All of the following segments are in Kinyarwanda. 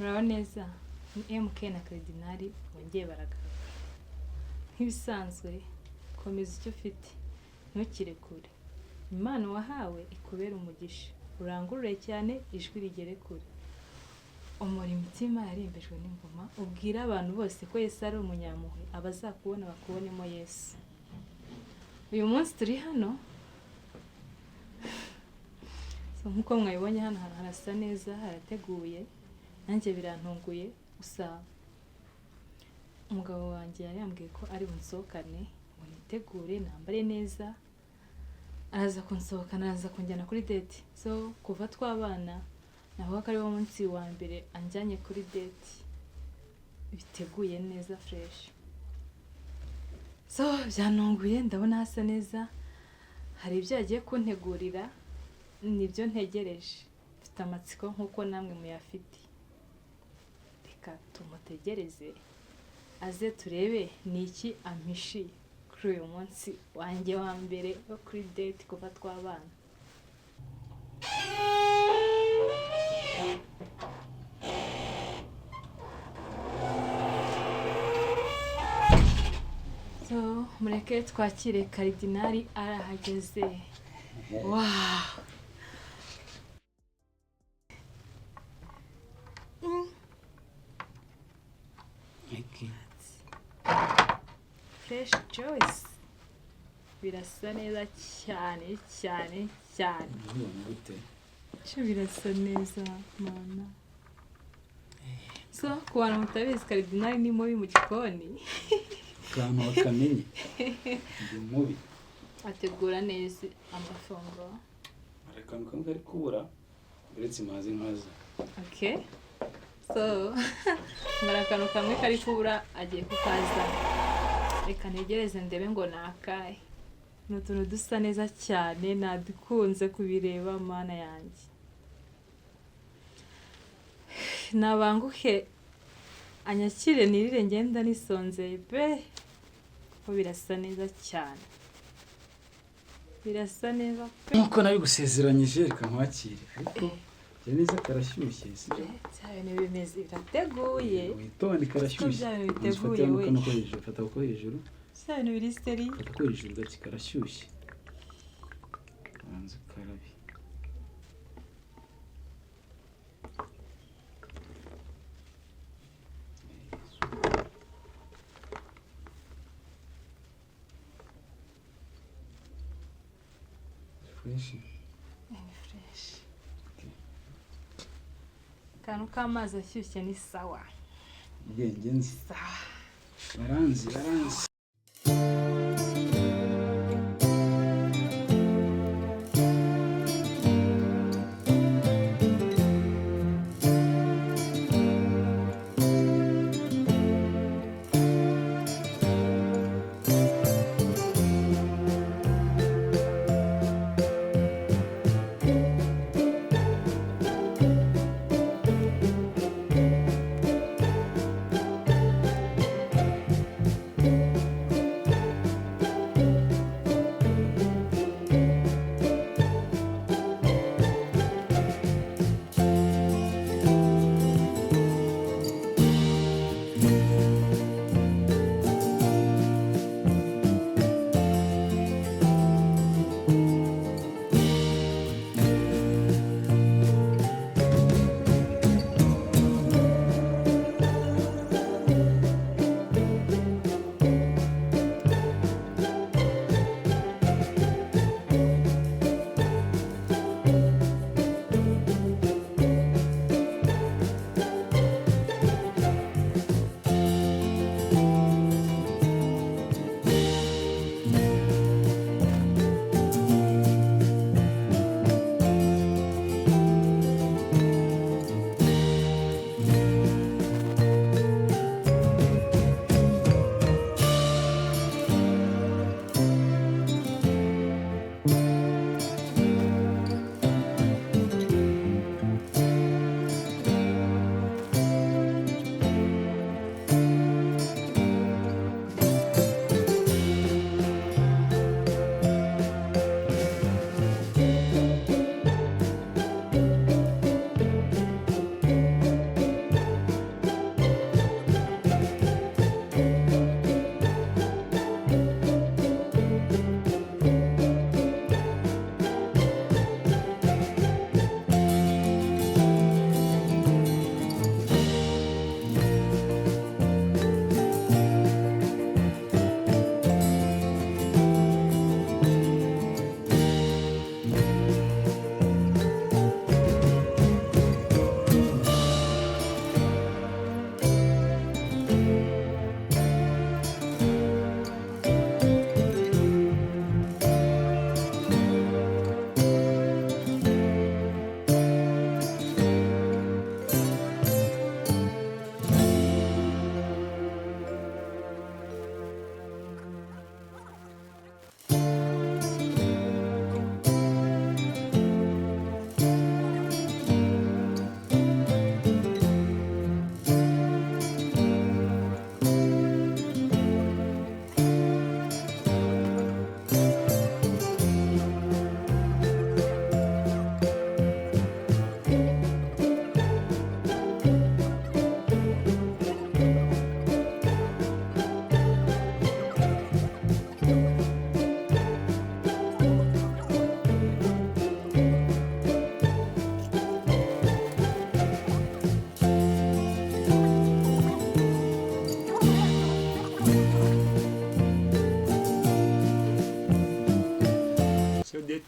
muraho neza ni MK na Karidinali bongeye baragaruka nk'ibisanzwe komeza icyo ufite ntukirekure impano wahawe ikubera umugisha urangurure cyane ijwi rigere kure umuri imitima yarimbejwe n'ingoma ubwira abantu bose ko Yesu ari umunyampuhwe abazakubona bakubonemo Yesu uyu munsi turi hano nkuko mwabibonye hano harasa neza harateguye nanjye birantunguye gusa umugabo wanjye yambwiye ko ari bunsohokane ngo nitegure nambare neza araza kunsohokana araza kunjyana kuri date so kuva twabana naho ko ari wo munsi wa mbere anjyanye kuri date biteguye neza fresh so byantunguye ndabona hasa neza hari ibyo yagiye kuntegurira nibyo ntegereje mfite amatsiko nkuko namwe muyafite reka tumutegereze aze turebe niki ampishi kuri uyu munsi wanjye wa mbere wo kuri date kuva twabana so mureke twakire Karidinali arahageze wow Fresh choice birasa neza cyane cyane cyane cyo birasa neza mana so kubantu mutabizi Karidinali ni mubi mu gikoni kantu bakamenye ndi mubi ategura neza amafunguro ariko nkamwe ari kubura uretse mazi nkaza okay so marakano kamwe kari kubura agiye kukaza reka ntegereze ndebe ngo nakaye n'utuntu dusa neza cyane nadukunze kubireba mana yanjye nabanguke anyakire nirire ngenda nisonzeye be ko birasa neza cyane birasa neza nkuko nabi gusezeranyije reka nkwakire ariko neza karashyushye sibyo cyane bimeze birateguye witonde karashyushye biteguye we nuko hejuru fata uko hejuru cyane biri seri fata uko hejuru gake karashyushye banze karabi fresh kantu k'amazi ashyushye ni sawa ubwenge nzi sawa baranzi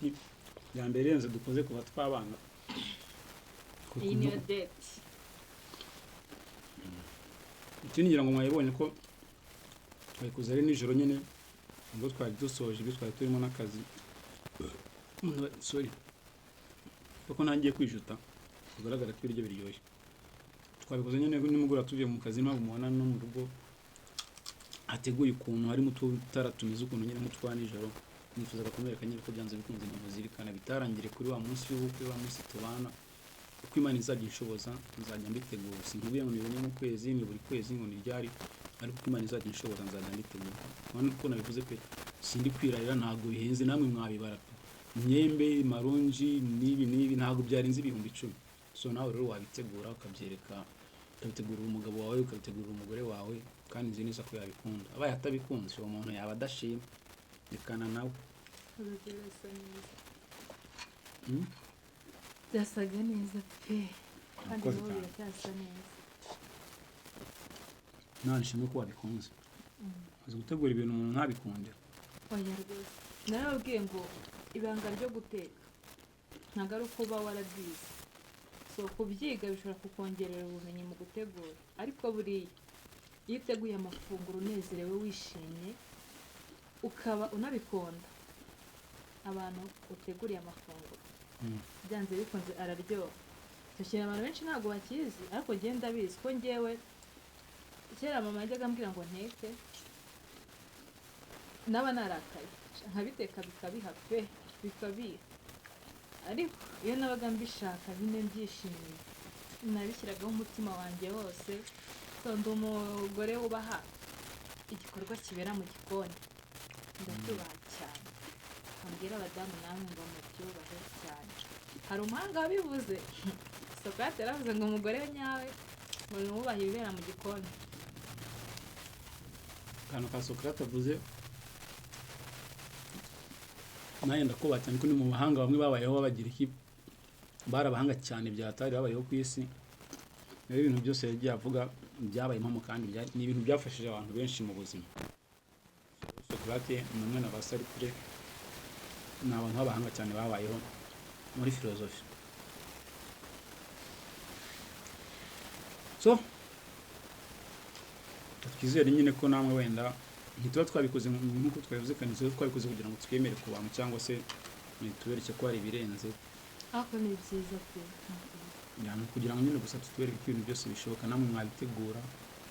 deti ya mbere yenze dukoze kuba twabana iyi niyo date. ikindi ngira ngo mwayibonye ko twayikoze ari nijoro nyine ubwo twari dusoje ibyo twari turimo n'akazi. Sorry kuko ntangiye kwijuta kugaragara ko ibiryo biryoshye. Twabikoze nyine nimugura tuvuye mu kazi mpamvu mubona no mu rugo hateguye ukuntu harimo ututara tumeze ukuntu nyine nk'utwa nijoro. Nifuzaga kumwereka nyine ko byanze bikunze ngo muzirikana bitarangire kuri wa munsi w'ubukwe, wa munsi tubana, uko Imana izajya inshoboza nzajya mbitegura. Sinkubiye ngo nibone mu kwezi, ni buri kwezi ngo ni ryari, ariko uko Imana izajya inshoboza nzajya mbitegura. Urabona uko nabivuze pe, sindi kwirarira, ntabwo bihenze, namwe mwabibara pe. Imyembe, maronji n'ibi ntabwo byarenze ibihumbi 10. So nawe rero wabitegura ukabyereka, ukabitegurira umugabo wawe, ukabitegurira umugore wawe, kandi nzi neza ko yabikunda. Abaye atabikunze uwo muntu yaba adashima, rekana nawe. Urugero asa neza. Byasaga neza pe, kandi Murakoze wowe cyane. biracyasa neza. None nshimye ko wabikunze. Uzi gutegura ibintu umuntu ntabikunde. Oya rwose, narababwiye ngo ibanga ryo guteka ntabwo ari uko uba warabyize. So kubyiga bishobora kukongerera ubumenyi mu gutegura, ariko buriya iyo uteguye amafunguro unezerewe wishimye ukaba unabikunda, abantu uteguriye amafunguro byanze bikunze araryoha. Icyo kintu abantu benshi ntabwo bakizi, ariko ngenda bizi ko ngewe kera mama yajyaga ambwira ngo nteke naba narakaye nkabiteka bikabiha pe, bikabiha. Ariko iyo nabaga mbishaka nyine mbyishimiye nabishyiragaho umutima wanjye wose. So ndi umugore wubaha igikorwa kibera mu gikoni, ndacyubaha cyane. Ambwira abadamu namwe ngo mubyubahe cyane. Hari umuhanga wabivuze Socrate yaravuze ngo umugore nyawe ngo ni uwubaha ibibera mu gikoni. Akantu ka Socrate avuze naye ndakubaha cyane ko ni mu bahanga bamwe babayeho babagira iki, barabahanga cyane byatari babayeho ku isi. Rero ibintu byose yagiye avuga byabaye impamo kandi ni ibintu byafashije abantu benshi mu buzima. Socrate ni umwe na ba Sartre, ni abantu b'abahanga cyane babayeho muri filozofi. So twizere nyine ko namwe wenda ntituba twabikoze nk'uko twabivuze, kandi twabikoze kugira ngo twemere ku bantu cyangwa se tubereke ko hari ibirenze. Ariko ni byiza pe, kugira ngo nyine gusa tubereke ko ibintu byose bishoboka, namwe mwabitegura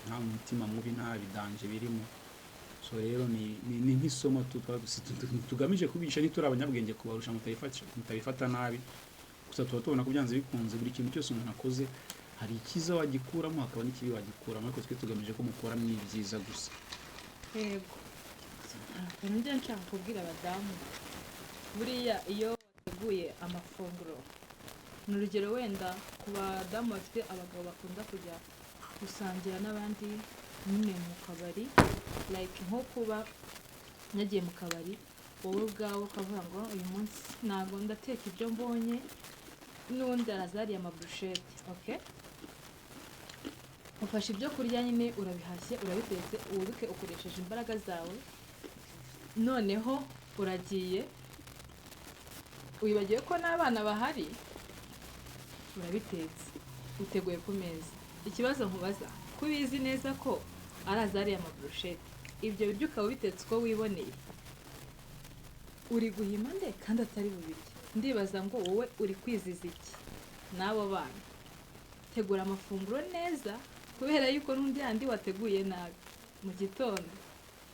nta mutima mubi, nta bidanje birimo. So rero ni nk'isomo tugamije kubigisha, ntituri abanyabwenge kubarusha, mutabifata nabi. Gusa tuba tubona ko byanze bikunze buri kintu cyose umuntu akoze hari icyiza wagikuramo, hakaba n'ikibi wagikuramo, ariko twe tugamije ko mukora n'ibyiza gusa. yego. Nibyo nshaka kubwira abadamu, buriya iyo wateguye amafunguro, ni urugero wenda ku badamu bafite abagabo bakunda kujya gusangira n'abandi nyine mu kabari, like nko kuba nagiye mu kabari, wowe ubwawe ukavuga ngo uyu munsi ntabwo ndateka ibyo mbonye, n'ubundi arazariye amaburushete, okay? Ufashe ibyo kurya nyine urabihashye, urabitetse, ubuke ukoresheje imbaraga zawe, noneho uragiye wibagiwe ko n'abana bahari, urabitetse, uteguye ku meza. Ikibazo nkubaza, ko ubizi neza ko arazariye amaburushete, ibyo biryo ukaba ubitetse uko wiboneye, uri guhima nde kandi atari bubirye? Ndibaza ngo wowe uri kwiziza iki n'abo bana? Tegura amafunguro neza, kubera yuko n'undi yandi wateguye nabi mu gitondo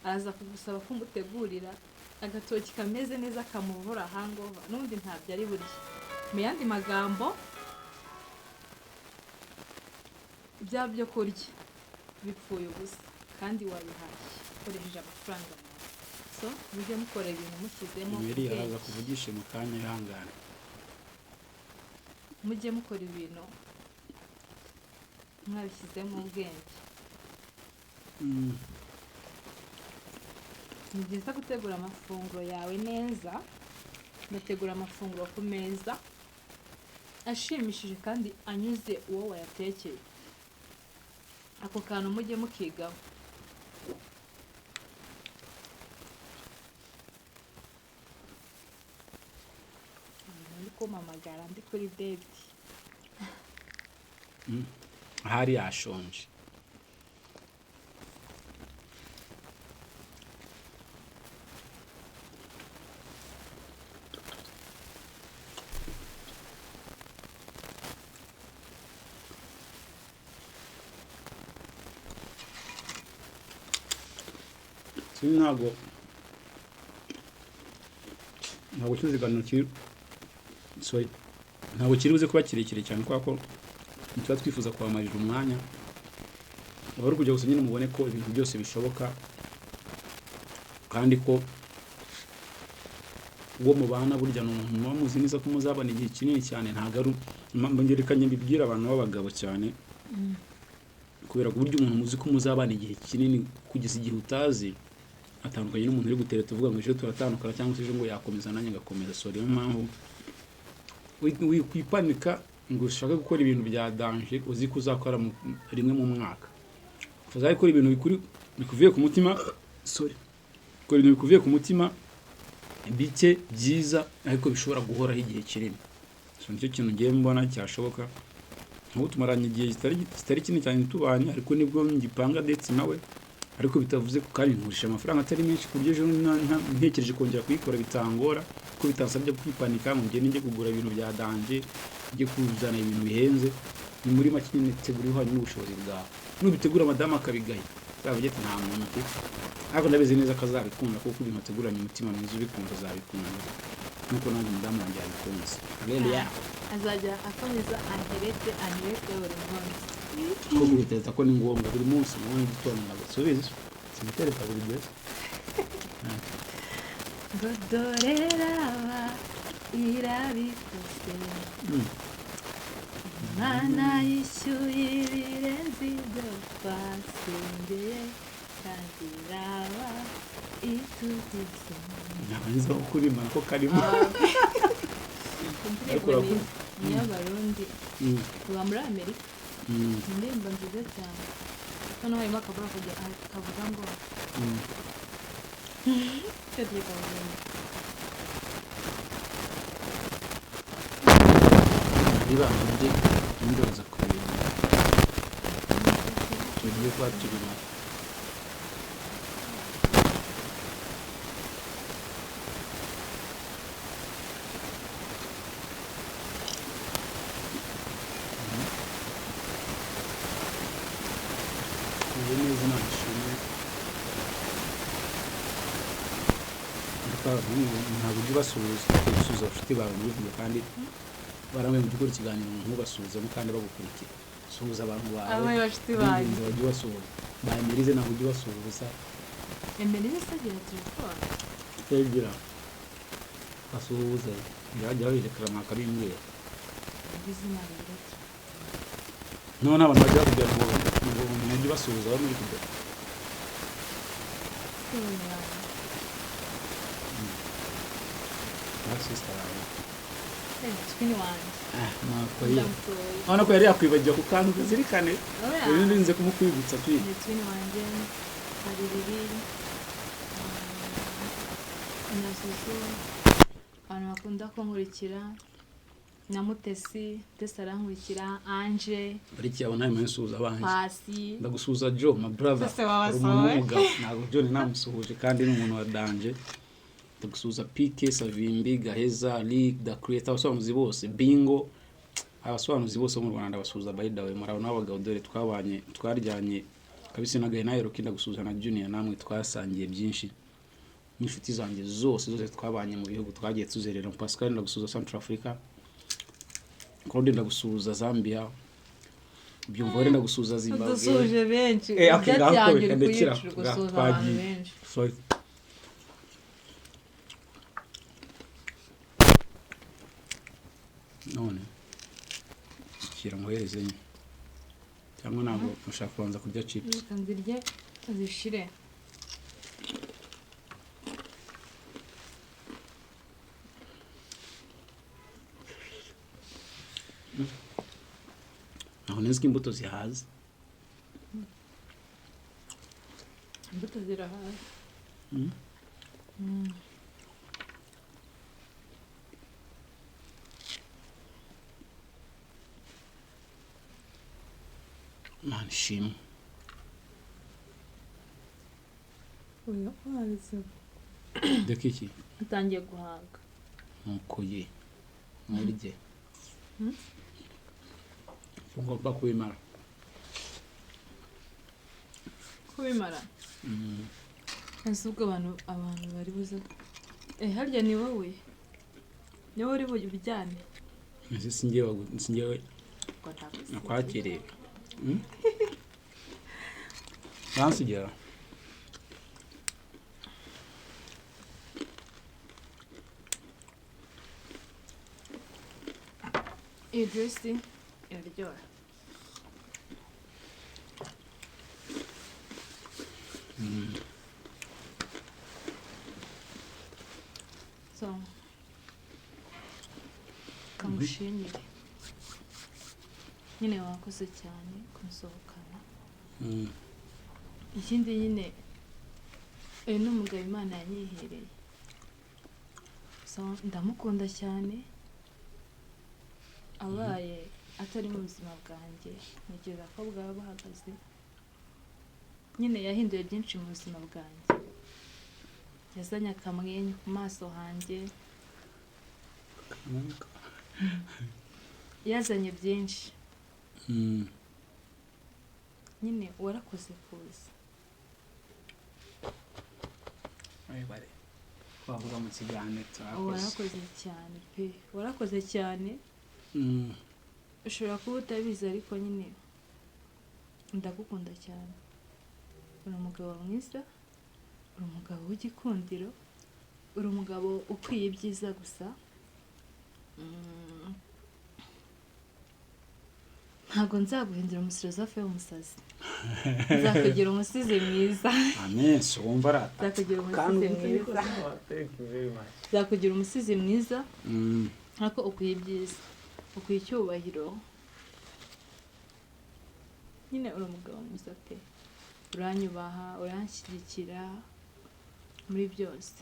araza kugusaba ko umutegurira agatoki kameze neza kamuvura hangover, n'undi ntabyo ari burya. Mu yandi magambo, ibya byo kurya bipfuye ubusa kandi wabihashye ukoresheje amafaranga yawe. So mujye mukora ibintu mushyizemo Mary araza kuvugisha mu kanya, ihangane. mujye mukora ibintu mwabishyizemo ubwenge. Ni byiza gutegura amafunguro yawe neza, ugategura amafunguro ku meza ashimishije kandi anyuze uwo wayatekeye. Ako kantu mujye mukigaho. kumpamagara ndi kuri date. ahari yashonje. ntabwo ikiganiro kiri ntabwo kiri buze kuba kirekire cyane kubera ko tuba twifuza kubamarira umwanya abari kujya gusa nyine mubone ko ibintu byose bishoboka kandi ko uwo mubana burya ni umuntu muba muzi neza ko muzabana igihe kinini cyane. Ntabwo ari mbongerekanye mbibwira abantu b'abagabo cyane kubera ko burya umuntu muzi ko muzabana igihe kinini kugeza igihe utazi atandukanye n'umuntu uri gutereta uvuga ngo ejo turatandukana cyangwa se ejo ngo yakomeza nanjye ngakomeza. So niyo mpamvu wikwipanika ngo ushaka gukora ibintu bya danger uzi ko uzakora rimwe mu mwaka. Uzaye gukora ibintu bikuvuye ku mutima gukora ibintu bikuvuye ku mutima bike byiza ariko bishobora guhoraho igihe kinini. So nicyo kintu ngiye mbona cyashoboka nko tumaranye igihe kitari kinini cyane tubanye ariko nibwo ngipanga date nawe ariko bitavuze ko kandi nkurisha amafaranga atari menshi ku buryo ejo ntekereje kongera kuyikora bitangora ko bitansabye kwipanika ngo ngende njye kugura ibintu bya danger njye kuzana ibintu bihenze. Ni muri make nyine tegura ihwanye n'ubushobozi bwawe nubitegura madama akabigaye zavuga ati nta muntu ufite ariko ndabizi neza ko azabikunda kuko ibintu ateguranye umutima mwiza ubikunda azabikunda nuko nanjye mudamu wanjye yabikunze. Haleluya. Azajya akomeza anterete buri munsi. Ko gutereta ko ni ngombwa buri munsi mu gitondo ndagasubiza sinitereta buri gihe. Godorera irabikose Imana yishyuye ibirenze ibyo twasengeye kandi iraba itugize. Ntabanza kurimana ko karimo ni y'Abarundi tuba muri Amerika. Indirimbo nziza cyane hano harimo akavuga ngo niba ndi ndoza kubira tugiye kwa turima neza nashimye ntabwo ujya ubasuhuza abafite bawe bivuga kandi baramwe mu gukora ikiganiro ntubasuzemo kandi bagukurikira. Suhuza abantu bawe abafite bawe bajya basuhuza bayemerize ntabwo ujya ubasuhuza. Emerize se agira telefone tegira basuhuze yajya babirekera amakari y'umweru izina rero none abantu bajya kujya ngo mujye basuhuza bari muri kujya sister wawe twini wanjye urabona ko yari yakwibagiwe ku kantu kazirikane rero nrinze kumukwibutsa twini. ni twini wanjye hari riri na Suzu abantu bakunda kunkurikira na Mutesi arankurikira Ange ariko yabona nawe mansuhuza abanje Pasi ndagusuhuza Joe my brother umugabo ntabwo John namusuhuje kandi ni umuntu wa danger. Ndagusuhuza PK Savimbi Gaheza League the creator abasobanuzi bose Bingo abasobanuzi bose mu Rwanda basuhuza by the way murabona abagabo dore twaryanye kabisa nagaye nayo rokinda gusuhuza na Junior namwe twasangiye byinshi n'inshuti zanjye zose twabanye mu bihugu twagiye tuzerera. Pascal ndagusuhuza Central Africa Claude ndagusuhuza Zambia byumvore ndagusuhuza Zimbabwe dusuje benshi byatyangira kuyicira gusuhuza abantu benshi. none kira ngohereze cyangwa ntabwo ushaka kubanza kurya chips nzirye zishire aho nzi ko imbuto zihaza. imbuto zirahaza Imana ishimwe. Oya, wanditse. Deka iki? Utangiye guhaga. Nuko ye. Murye. Hmm? Ugomba kubimara. Kubimara. Ese ubwo abantu bari buze. Harya ni wowe. Ni wowe uri bujyane. Ese singewe nakwakiriye. Bansigera. Iyi juice iraryoha. So, kamushimire. Nyine wakoze cyane kumusohokana. Ikindi nyine uyu ni umugabo Imana yanyihereye. So, ndamukunda cyane. Abaye atari mu buzima bwanjye ntekereza ko bwaba buhagaze. Nyine yahinduye byinshi mu buzima bwanjye. Yazanye akamwenyu ku maso hanjye. Yazanye byinshi. Nyine warakoze kuza. Bare. Wahura mu kiganiro turakoze. Warakoze cyane pe. Warakoze cyane. Ushobora kuba utabizi ariko nyine ndagukunda cyane. Uri umugabo mwiza, uri umugabo w'igikundiro, uri umugabo ukwiye ibyiza gusa. Ntabwo nzaguhindura umusirozofe w'umusazi. Nzakugira umusizi mwiza. Amen. So wumva arata. Nzakugira umusizi mwiza. Nzakugira umusizi mwiza. Ariko ukwiye ibyiza. Ukwiye icyubahiro. Nyine uri umugabo mwiza pe. Uranyubaha, uranshyigikira muri byose.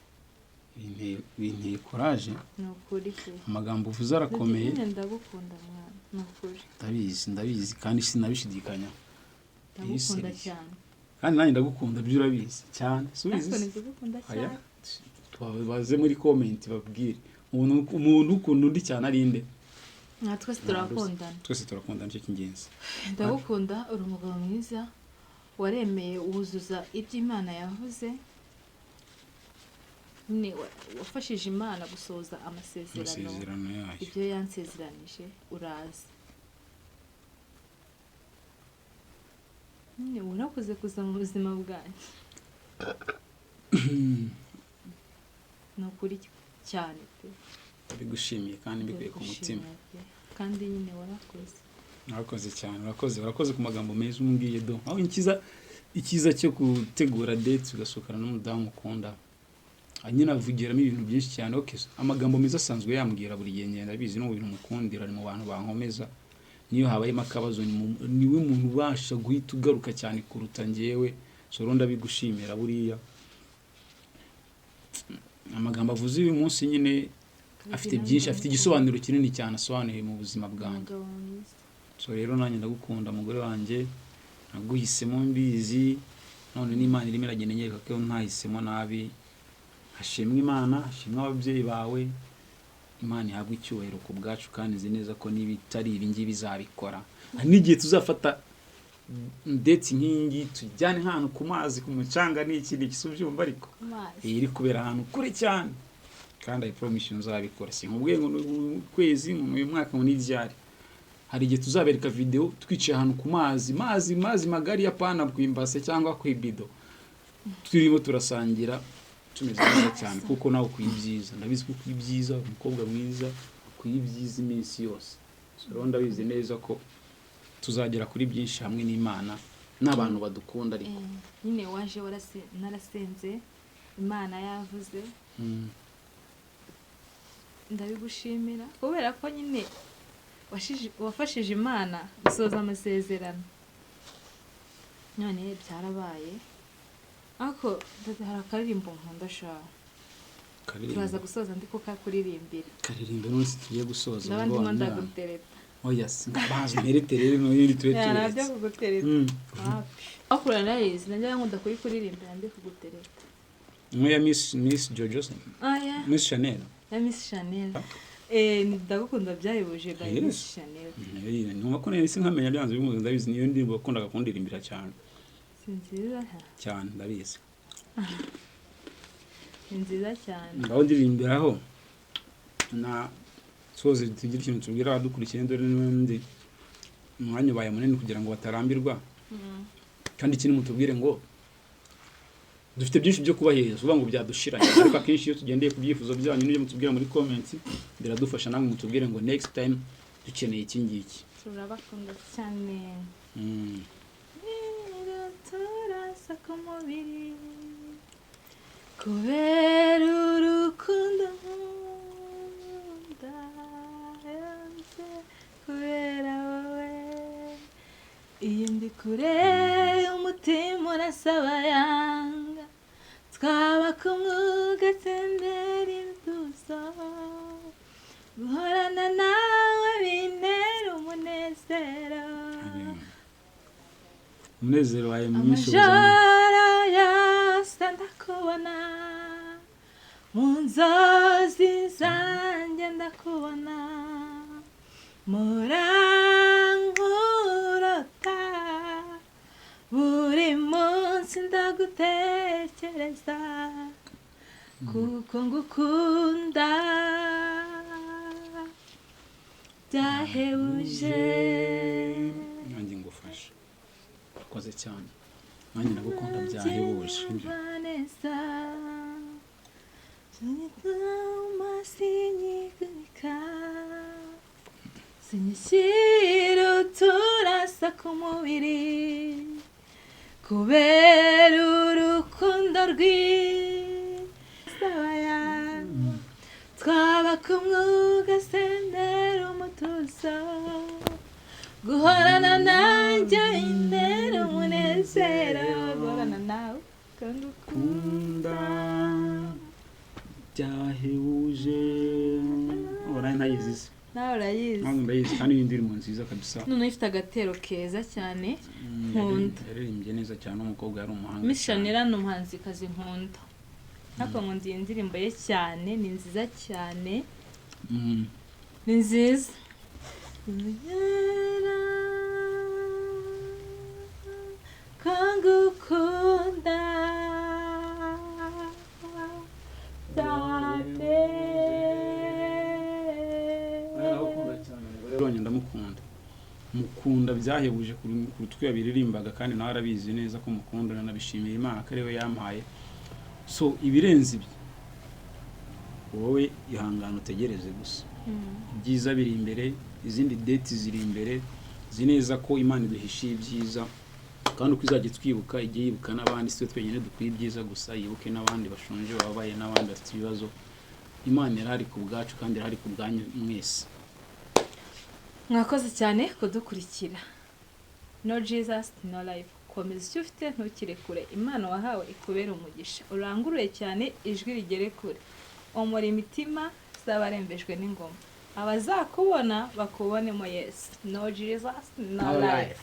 Binteye courage. Ni ukuri pe. Amagambo uvuze arakomeye. Ndagukunda mwana. Ni ukuri. Ndabizi kandi sinabishidikanya. Ndagukunda cyane. Kandi nanjye ndagukunda byo urabizi cyane. Subizi. Ndagukunda cyane. Tubaze muri comment babwire. Umuntu ukunda undi cyane arinde. Twese turakundana. Twese turakundana nicyo cy'ingenzi. Ndagukunda, uri umugabo mwiza. Waremeye wuzuza ibyo Imana yavuze. Ni wafashije Imana gusohoza amasezerano yayo. Ibyo yansezeranije urazi. Ni urakoze kuza mu buzima bwanjye. Ni ukuri cyane pe. Bigushimiye kandi bikuye ku mutima. Kandi nyine warakoze. Urakoze cyane, urakoze ku magambo meza umbwiye do. Aho ikiza cyo gutegura date ugasukana n'umudamu ukunda. Anyina avugiramo ibintu byinshi cyane. Okay, amagambo meza asanzwe yambwira buri gihe ngenda bizi no bintu mukundira ari mu bantu bankomeza. Niyo habayemo akabazo niwe muntu ubasha guhita ugaruka cyane kuruta ngewe. So ronda bigushimira buriya. Amagambo avuze uyu munsi nyine afite byinshi, afite igisobanuro kinini cyane asobanuye mu buzima bwanjye. So rero nanjye ndagukunda mugore wanjye, naguhisemo mbizi, none n'Imana irimo iragenda inyereka ko ntahisemo nabi. Hashimwe Imana, hashimwe ababyeyi bawe. Imana ihabwe icyubahiro ku bwacu kandi nzi neza ko n'ibitari ibingi bizabikora. N'igihe tuzafata ndetse nk'ingi tujyane hano ku mazi ku mucanga n'ikindi kisubyumva ariko iri kubera ahantu kure cyane. Kandi I promise nzabikora. Sinkubwiye ngo kwezi mu mwaka mu n'iryari. Hari igihe tuzabereka video twicaye ahantu ku mazi magari ya pana bwimbase cyangwa kwibido. Turimo turasangira tumeze neza cyane kuko nawe kwibyiza. Ndabizi ko kwibyiza umukobwa mwiza kwibyiza iminsi yose. So ndabizi neza ko tuzagera kuri byinshi hamwe n'Imana n'abantu badukunda ariko. Nyine waje narasenze Imana yavuze. Ndabigushimira kubera ko nyine wafashije Imana gusoza amasezerano. None byarabaye. Ako hari akaririmbo nkunda sha. Turaza gusoza ndiko kakuririmbira. Karirimbo none tugiye gusoza. Ndabandi ndagutereta. oya bazi merite rero n'ibindi tube nabyo turetse kugutereta wakura nayizi najya nkunda kurikuririmbira ndi kugutereta imwe ya Miss Jojo se aya Miss Chanel ya Miss Chanel ndagukunda byayibuje by Miss Chanel numva ko nari nkamenya byanze bimuze ndabizi niyo ndirimbo bakundaga kundirimbira cyane si nziza cyane ndabizi ni nziza cyane ngaho ndirimbiraho na soze tugira ikintu tubwira abadukurikiye dore n'undi umwanya ubaye munini kugira ngo batarambirwa kandi ikindi mutubwire ngo dufite byinshi byo kubaheza uvuga ngo byadushiranye ariko akenshi iyo tugendeye ku byifuzo byanyu n'ibyo mutubwira muri comments biradufasha namwe mutubwire ngo next time dukeneye iki ngiki turabakunda cyane turasa ku mubiri kubera urukundo nkunda kubera wowe iyo ndi kure umutima urasaba yanga twaba kumwe ugatendera intuzo guhorana nawe bintera umunezero umunezero wawe mwinshi amajoro yose ndakubona mu nzozi zanjye ndakubona murankurota buri munsi ndagutekereza kuko ngukunda byahebuje nanjye ngufasha urakoze cyane nanjye ndagukunda byahebuje sinyishyira uturasa ku mubiri kubera urukundo rw'isaba yawe twaba kumwe ugasendera umutuzo guhorana nanjye intera umunezero guhorana nawe kandi ukunda byahebuje ora ntayizi nawe urayizi ntabwo ndayizi kandi ni indirimbo nziza kabisa none ifite agatero keza cyane nkunda yaririmbye neza cyane umukobwa yari umuhanga Miss Chanel ni umuhanzikazi nkunda ariko nkunda iyi ndirimbo ye cyane ni nziza cyane ni nziza kangukunda rero ndamukunda mukunda byahebuje ku twe yabiririmbaga kandi nawe arabizi neza ko mukunda nanabishimiye Imana ko ariwe yampaye so ibirenze ibi wowe ihangana utegereze gusa ibyiza biri imbere izindi date ziri imbere zineza ko Imana iduhishiye ibyiza kandi uko izajya twibuka igiye yibuka n'abandi si twenyine dukwiye ibyiza gusa yibuke n'abandi bashonje babaye n'abandi bafite ibibazo Imana irahari ku bwacu kandi irahari ku bwanyu mwese mwakoze cyane kudukurikira no Jesus no life komeza icyo ufite ntukirekure Imana wahawe ikubera umugisha uranguruye cyane ijwi rigere kure omora imitima z'abarembejwe n'ingoma abazakubona bakubonemo Yesu no Jesus no life